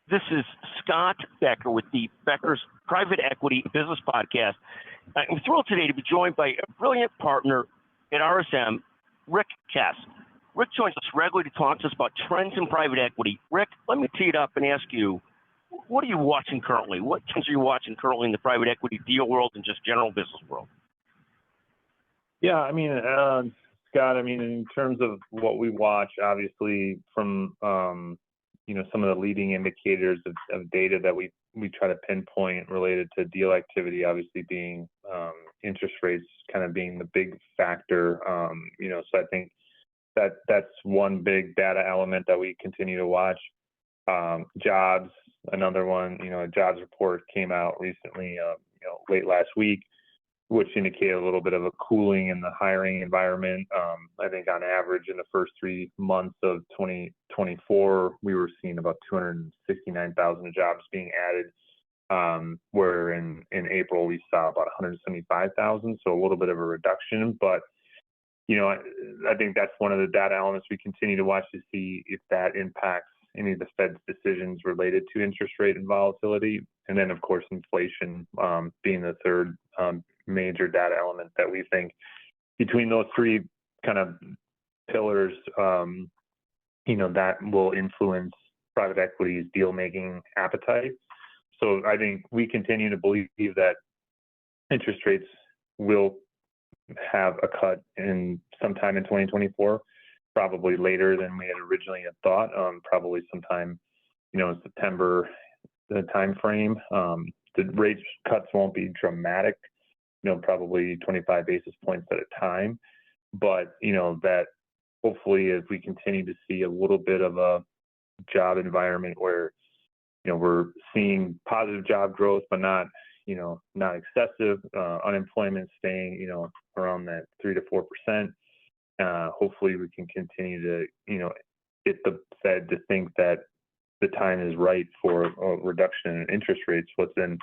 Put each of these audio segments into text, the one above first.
This is Scott Becker with the Becker's Private Equity Business Podcast. I'm thrilled today to be joined by a brilliant partner at RSM, Rick Kes. Rick joins us regularly to talk to us about trends in private equity. Rick, let me tee it up and ask you, what are you watching currently? What trends are you watching currently in the private equity deal world and just general business world? Yeah, Scott, in terms of what we watch, obviously from, some of the leading indicators of data that we try to pinpoint related to deal activity, obviously being interest rates kind of being the big factor. So I think that's one big data element that we continue to watch. Jobs, another one, a jobs report came out recently, late last week, which indicated a little bit of a cooling in the hiring environment. I think on average in the first 3 months of 2024, we were seeing about 269,000 jobs being added, where in April we saw about 175,000, so a little bit of a reduction. But, I think that's one of the data elements we continue to watch to see if that impacts any of the Fed's decisions related to interest rate and volatility. And then, of course, inflation being the third major data element that we think between those three kind of pillars, that will influence private equity's deal-making appetite. So I think we continue to believe that interest rates will have a cut in sometime in 2024, probably later than we had originally thought, probably sometime, in September, the time frame. The rate cuts won't be dramatic, probably 25 basis points at a time. But, that hopefully as we continue to see a little bit of a job environment where, we're seeing positive job growth, but not excessive, unemployment staying, around that 3 to 4%. Hopefully we can continue to, get the Fed to think that the time is right for a reduction in interest rates, which then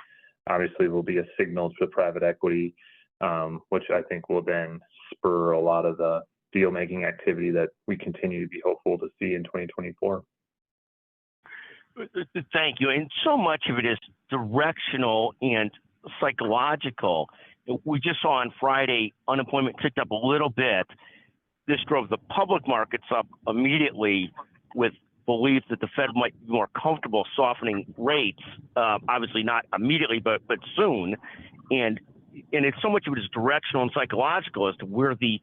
obviously will be a signal to private equity, which I think will then spur a lot of the deal-making activity that we continue to be hopeful to see in 2024. Thank you. And so much of it is directional and psychological. We just saw on Friday, unemployment ticked up a little bit. This drove the public markets up immediately with belief that the Fed might be more comfortable softening rates, obviously not immediately, but soon. And it's so much of it is directional and psychological as to where the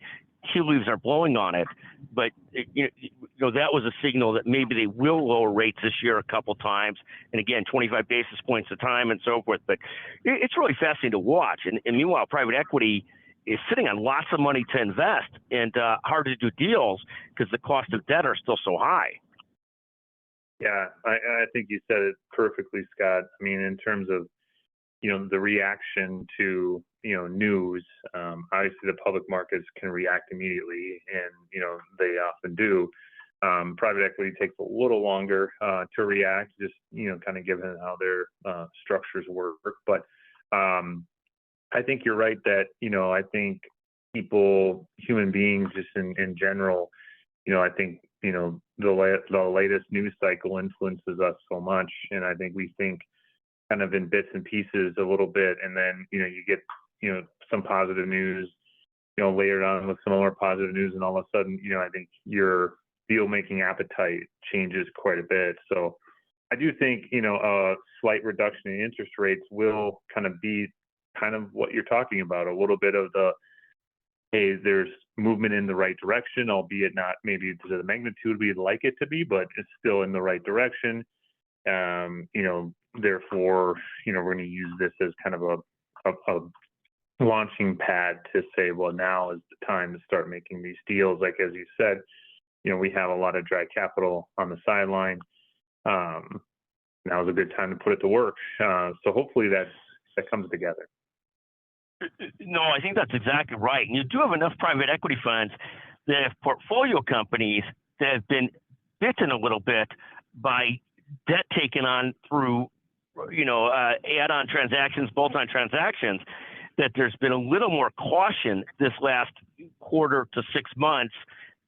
tea leaves are blowing on it. But that was a signal that maybe they will lower rates this year a couple times, and again, 25 basis points a time and so forth. But it's really fascinating to watch. And meanwhile, private equity is sitting on lots of money to invest and hard to do deals because the cost of debt are still so high. Yeah, I think you said it perfectly, Scott. In terms of, the reaction to, news, obviously the public markets can react immediately, and, they often do. Private equity takes a little longer to react, just, kind of given how their structures work. But I think you're right that, I think people, human beings just in general, I think, the latest news cycle influences us so much. And I think we think kind of in bits and pieces a little bit. And then, you get, some positive news, layered on with some more positive news. And all of a sudden, I think your deal-making appetite changes quite a bit. So I do think, a slight reduction in interest rates will kind of be kind of what you're talking about, a little bit of the, hey, there's movement in the right direction, albeit not maybe to the magnitude we'd like it to be, but it's still in the right direction. Therefore, we're going to use this as kind of a launching pad to say, well, now is the time to start making these deals. Like, as you said, we have a lot of dry capital on the sideline. Now is a good time to put it to work. So hopefully that comes together. No, I think that's exactly right. And you do have enough private equity funds that have portfolio companies that have been bitten a little bit by debt taken on through, add-on transactions, bolt-on transactions, that there's been a little more caution this last quarter to 6 months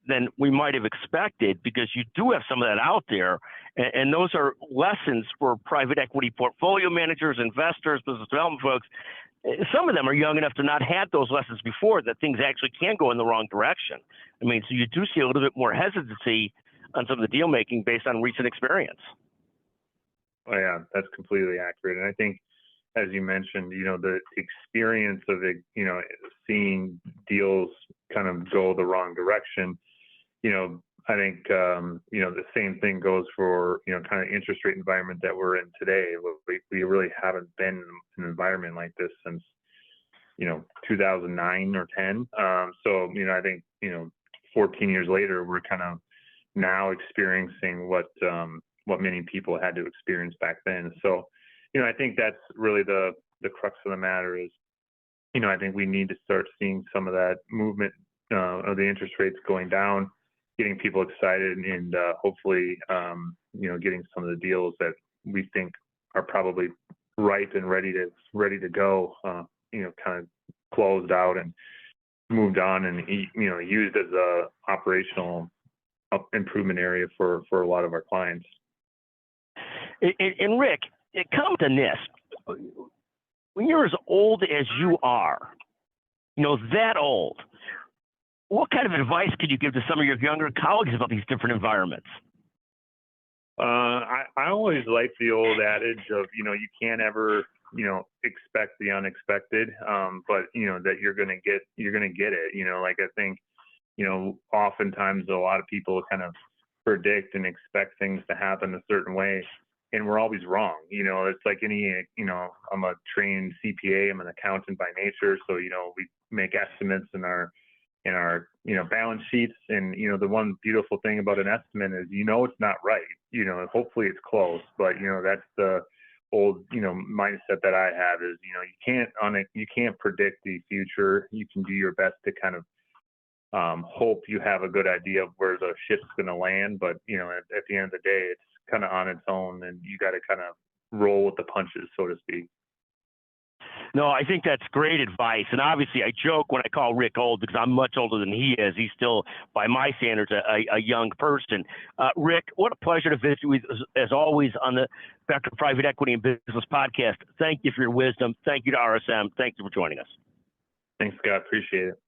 than we might have expected, because you do have some of that out there. And those are lessons for private equity portfolio managers, investors, business development folks. Some of them are young enough to not have those lessons before, that things actually can go in the wrong direction. I mean, so you do see a little bit more hesitancy on some of the deal making based on recent experience. Oh, yeah, that's completely accurate. And I think, as you mentioned, the experience of it, seeing deals kind of go the wrong direction, I think, the same thing goes for, kind of interest rate environment that we're in today. We really haven't been in an environment like this since, 2009 or 10. So, I think, 14 years later, we're kind of now experiencing what many people had to experience back then. So, I think that's really the crux of the matter is, I think we need to start seeing some of that movement of the interest rates going down, getting people excited, and hopefully, getting some of the deals that we think are probably ripe and ready to go, kind of closed out and moved on, and used as a operational improvement area for a lot of our clients. And Rick, comment on this. When you're as old as you are, that old, what kind of advice could you give to some of your younger colleagues about these different environments? I always like the old adage of, you can't ever, expect the unexpected, but that you're gonna get it. Like, I think, oftentimes a lot of people kind of predict and expect things to happen a certain way, and we're always wrong. It's like any, I'm a trained CPA, I'm an accountant by nature, so we make estimates in our balance sheets, and the one beautiful thing about an estimate is it's not right. Hopefully it's close, but that's the old mindset that I have is you can't predict the future. You can do your best to kind of hope you have a good idea of where the ship's going to land, but at the end of the day, it's kind of on its own, and you got to kind of roll with the punches, so to speak. No, I think that's great advice. And obviously, I joke when I call Rick old because I'm much older than he is. He's still, by my standards, a young person. Rick, what a pleasure to visit with you, as always, on the Becker Private Equity and Business Podcast. Thank you for your wisdom. Thank you to RSM. Thank you for joining us. Thanks, Scott. Appreciate it.